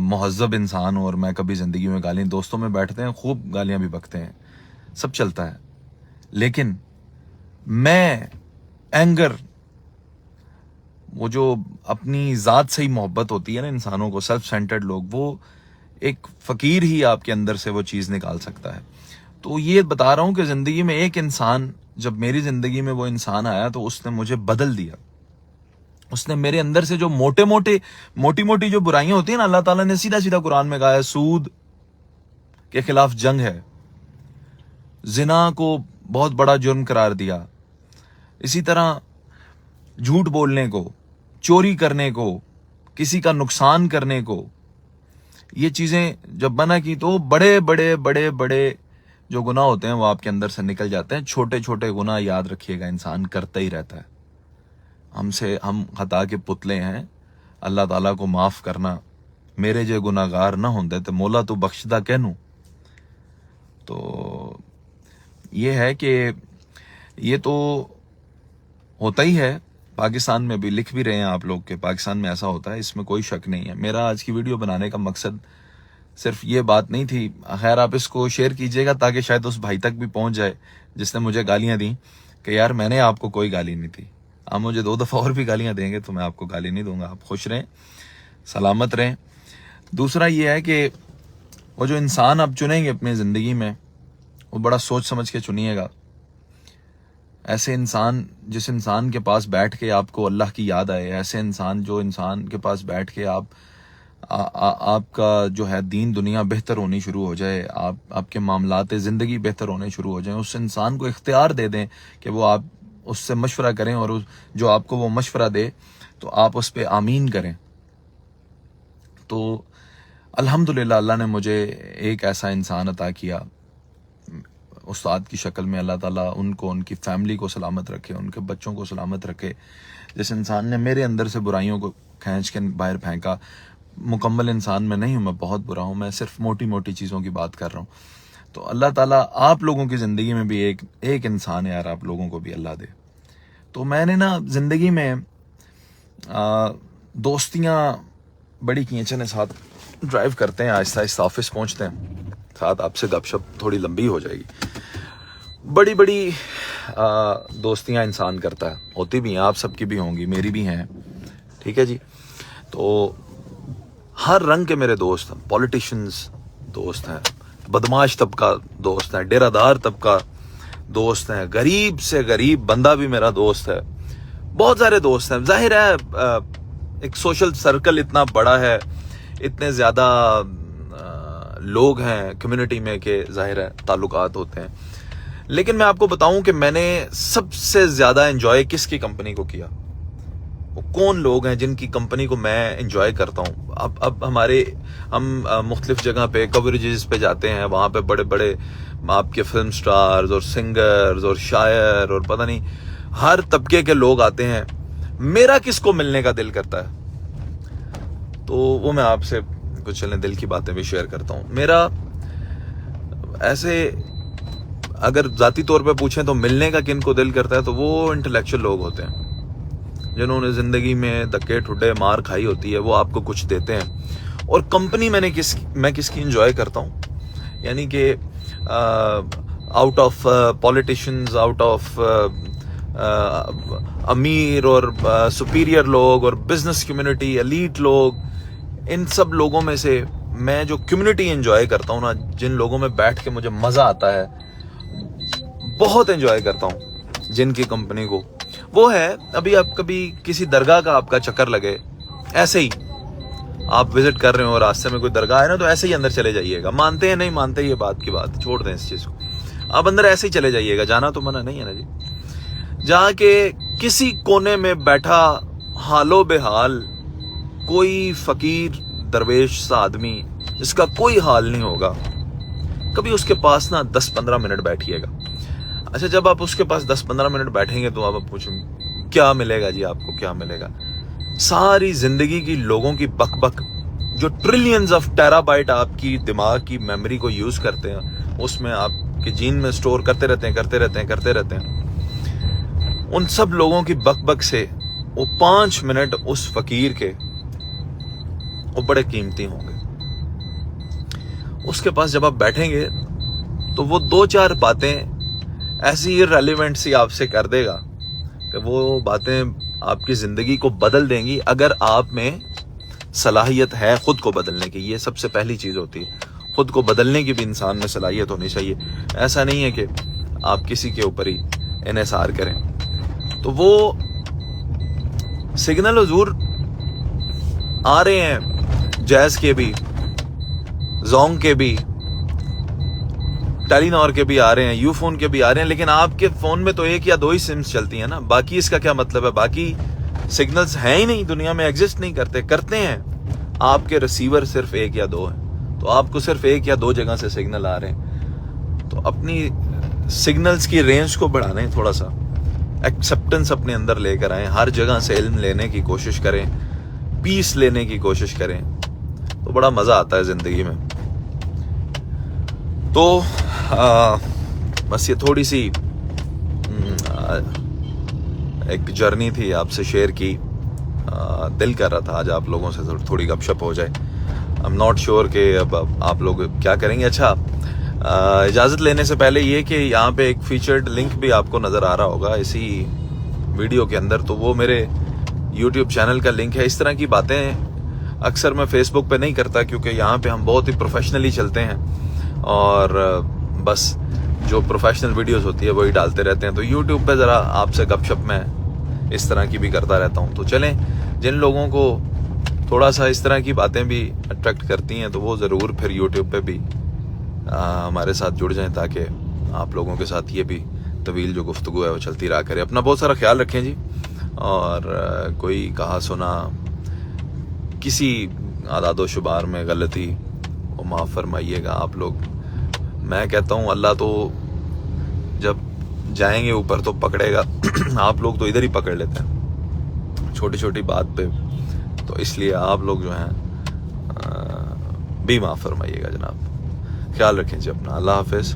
مہذب انسان ہوں اور میں کبھی زندگی میں گالیاں، دوستوں میں بیٹھتے ہیں خوب گالیاں بھی بکتے ہیں، سب چلتا ہے، لیکن میں اینگر، وہ جو اپنی ذات سے ہی محبت ہوتی ہے نا انسانوں کو، سیلف سینٹرڈ لوگ، وہ ایک فقیر ہی آپ کے اندر سے وہ چیز نکال سکتا ہے. تو یہ بتا رہا ہوں کہ زندگی میں ایک انسان، جب میری زندگی میں وہ انسان آیا تو اس نے مجھے بدل دیا. اس نے میرے اندر سے جو موٹی موٹی جو برائیاں ہوتی ہیں نا، اللہ تعالیٰ نے سیدھا سیدھا قرآن میں کہا ہے سود کے خلاف جنگ ہے، زنا کو بہت بڑا جرم قرار دیا، اسی طرح جھوٹ بولنے کو، چوری کرنے کو، کسی کا نقصان کرنے کو، یہ چیزیں جب منع کی تو بڑے بڑے بڑے بڑے جو گناہ ہوتے ہیں وہ آپ کے اندر سے نکل جاتے ہیں. چھوٹے چھوٹے گناہ یاد رکھیے گا انسان کرتا ہی رہتا ہے. ہم خطا کے پتلے ہیں، اللہ تعالیٰ کو معاف کرنا. میرے جو گناہگار نہ ہوندے تو مولا تو بخشدہ کہنوں. تو یہ ہے کہ یہ تو ہوتا ہی ہے، پاکستان میں بھی لکھ بھی رہے ہیں آپ لوگ کہ پاکستان میں ایسا ہوتا ہے، اس میں کوئی شک نہیں ہے. میرا آج کی ویڈیو بنانے کا مقصد صرف یہ بات نہیں تھی. خیر آپ اس کو شیئر کیجئے گا تاکہ شاید اس بھائی تک بھی پہنچ جائے جس نے مجھے گالیاں دیں کہ یار میں نے آپ کو کوئی گالی نہیں دی. آپ مجھے 2 دفعہ اور بھی گالیاں دیں گے تو میں آپ کو گالی نہیں دوں گا. آپ خوش رہیں، سلامت رہیں. دوسرا یہ ہے کہ وہ جو انسان آپ چنیں گے اپنی زندگی میں، وہ بڑا سوچ سمجھ کے چنیے گا. ایسے انسان، جس انسان کے پاس بیٹھ کے آپ کو اللہ کی یاد آئے، ایسے انسان جو انسان کے پاس بیٹھ کے آپ کا جو ہے دین دنیا بہتر ہونی شروع ہو جائے، آپ کے معاملات زندگی بہتر ہونے شروع ہو جائیں. اس انسان کو اختیار دے دیں کہ وہ آپ اس سے مشورہ کریں، اور جو آپ کو وہ مشورہ دے تو آپ اس پہ آمین کریں. تو الحمدللہ اللہ نے مجھے ایک ایسا انسان عطا کیا استاد کی شکل میں. اللہ تعالیٰ ان کو، ان کی فیملی کو سلامت رکھے، ان کے بچوں کو سلامت رکھے. جس انسان نے میرے اندر سے برائیوں کو کھینچ کے باہر پھینکا. مکمل انسان میں نہیں ہوں، میں بہت برا ہوں، میں صرف موٹی موٹی چیزوں کی بات کر رہا ہوں. تو اللہ تعالیٰ آپ لوگوں کی زندگی میں بھی ایک انسان ہے یار، آپ لوگوں کو بھی اللہ دے. تو میں نے نا زندگی میں دوستیاں بڑی کی ہیں. چلیں ساتھ ڈرائیو کرتے ہیں، آہستہ آہستہ آفس پہنچتے ہیں، ساتھ آپ سے گپ شپ تھوڑی لمبی ہو جائے گی. بڑی بڑی دوستیاں انسان کرتا ہے، ہوتی بھی ہیں، آپ سب کی بھی ہوں گی، میری بھی ہیں، ٹھیک ہے جی. تو ہر رنگ کے میرے دوست ہیں. پولیٹیشنز دوست ہیں، بدماش طبقہ دوست ہیں، ڈیرہ دار طبقہ دوست ہیں، غریب سے غریب بندہ بھی میرا دوست ہے. بہت سارے دوست ہیں. ظاہر ہے ایک سوشل سرکل اتنا بڑا ہے، اتنے زیادہ لوگ ہیں کمیونٹی میں کہ ظاہر ہے تعلقات ہوتے ہیں. لیکن میں آپ کو بتاؤں کہ میں نے سب سے زیادہ انجوائے کس کی کمپنی کو کیا، وہ کون لوگ ہیں جن کی کمپنی کو میں انجوائے کرتا ہوں. اب ہم مختلف جگہ پہ کوریجز پہ جاتے ہیں، وہاں پہ بڑے بڑے آپ کے فلم سٹارز اور سنگرز اور شاعر اور پتہ نہیں ہر طبقے کے لوگ آتے ہیں. میرا کس کو ملنے کا دل کرتا ہے، تو وہ میں آپ سے کچھ دل کی باتیں بھی شیئر کرتا ہوں. میرا ایسے اگر ذاتی طور پہ پوچھیں تو ملنے کا کن کو دل کرتا ہے، تو وہ انٹلیکچوئل لوگ ہوتے ہیں جنہوں نے زندگی میں دھکے ٹھڈے مار کھائی ہوتی ہے. وہ آپ کو کچھ دیتے ہیں. اور کمپنی میں کس کی انجوائے کرتا ہوں، یعنی کہ out of politicians, out of امیر اور سپیریئر لوگ اور بزنس کمیونٹی، ایلیٹ لوگ، ان سب لوگوں میں سے میں جو کمیونٹی انجوائے کرتا ہوں نا، جن لوگوں میں بیٹھ کے مجھے مزہ آتا ہے، بہت انجوائے کرتا ہوں جن کی کمپنی کو، وہ ہے ابھی آپ کبھی کسی درگاہ کا آپ کا چکر لگے، ایسے ہی آپ وزٹ کر رہے ہو اور راستے میں کوئی درگاہ ہے نا، تو ایسے ہی اندر چلے جائیے گا. مانتے ہیں نہیں مانتے یہ بات کی بات چھوڑ دیں اس چیز کو، آپ اندر ایسے ہی چلے جائیے گا، جانا تو منع نہیں ہے نا جی. جہاں کہ کسی کونے میں بیٹھا حال و بحال کوئی فقیر درویش سا آدمی جس کا کوئی حال نہیں ہوگا، کبھی اس کے پاس نا 10-15 منٹ بیٹھیے گا. اچھا جب آپ اس کے پاس 10-15 منٹ بیٹھیں گے تو آپ پوچھیں کیا ملے گا جی، آپ کو کیا ملے گا؟ ساری زندگی کی لوگوں کی بک بک، جو ٹریلینز آف ٹیرا بائٹ آپ کی دماغ کی میموری کو یوز کرتے ہیں، اس میں آپ کے جین میں سٹور کرتے رہتے ہیں. ان سب لوگوں کی بک بک سے وہ 5 منٹ اس فقیر کے وہ بڑے قیمتی ہوں گے. اس کے پاس جب آپ بیٹھیں گے تو وہ 2-4 باتیں ایسی ریلیونٹ سی آپ سے کر دے گا کہ وہ باتیں آپ کی زندگی کو بدل دیں گی اگر آپ میں صلاحیت ہے خود کو بدلنے کی. یہ سب سے پہلی چیز ہوتی ہے, خود کو بدلنے کی بھی انسان میں صلاحیت ہونی چاہیے. ایسا نہیں ہے کہ آپ کسی کے اوپر ہی انحصار کریں. تو وہ سگنل حضور آ رہے ہیں, جیز کے بھی, زونگ کے بھی, ٹیلی نار کے بھی آ رہے ہیں, یو فون کے بھی آ رہے ہیں, لیکن آپ کے فون میں تو 1 یا 2 ہی سمز چلتی ہیں نا. باقی اس کا کیا مطلب ہے؟ باقی سگنلز ہیں ہی نہیں, دنیا میں ایگزسٹ نہیں کرتے ہیں. آپ کے ریسیور صرف 1 یا 2 ہیں, تو آپ کو صرف 1 یا 2 جگہ سے سگنل آ رہے ہیں. تو اپنی سگنلز کی رینج کو بڑھانے, تھوڑا سا ایکسیپٹنس اپنے اندر لے کر آئیں, ہر جگہ سے علم لینے کی کوشش کریں, پیس لینے کی کوشش کریں, تو بڑا مزہ آتا ہے زندگی میں. تو بس یہ تھوڑی سی ایک جرنی تھی آپ سے شیئر کی. دل کر رہا تھا آج آپ لوگوں سے تھوڑی گپ شپ ہو جائے. I'm not sure کہ اب آپ لوگ کیا کریں گے. اچھا, اجازت لینے سے پہلے یہ کہ یہاں پہ ایک فیچرڈ لنک بھی آپ کو نظر آ رہا ہوگا اسی ویڈیو کے اندر, تو وہ میرے یوٹیوب چینل کا لنک ہے. اس طرح کی باتیں اکثر میں فیس بک پہ نہیں کرتا کیونکہ یہاں پہ ہم بہت ہی پروفیشنلی چلتے ہیں اور بس جو پروفیشنل ویڈیوز ہوتی ہے وہی ڈالتے رہتے ہیں. تو یوٹیوب پہ ذرا آپ سے گپ شپ میں اس طرح کی بھی کرتا رہتا ہوں. تو چلیں, جن لوگوں کو تھوڑا سا اس طرح کی باتیں بھی اٹریکٹ کرتی ہیں تو وہ ضرور پھر یوٹیوب پہ بھی ہمارے ساتھ جڑ جائیں تاکہ آپ لوگوں کے ساتھ یہ بھی طویل جو گفتگو ہے وہ چلتی رہا کرے. اپنا بہت سارا خیال رکھیں جی, اور کوئی کہا سنا کسی اعداد و شمار میں غلطی وہ معاف فرمائیے گا آپ لوگ. میں کہتا ہوں اللہ تو جب جائیں گے اوپر تو پکڑے گا, آپ لوگ تو ادھر ہی پکڑ لیتے ہیں چھوٹی چھوٹی بات پہ. تو اس لیے آپ لوگ جو ہیں بھی معاف فرمائیے گا جناب. خیال رکھیں جی اپنا. اللہ حافظ.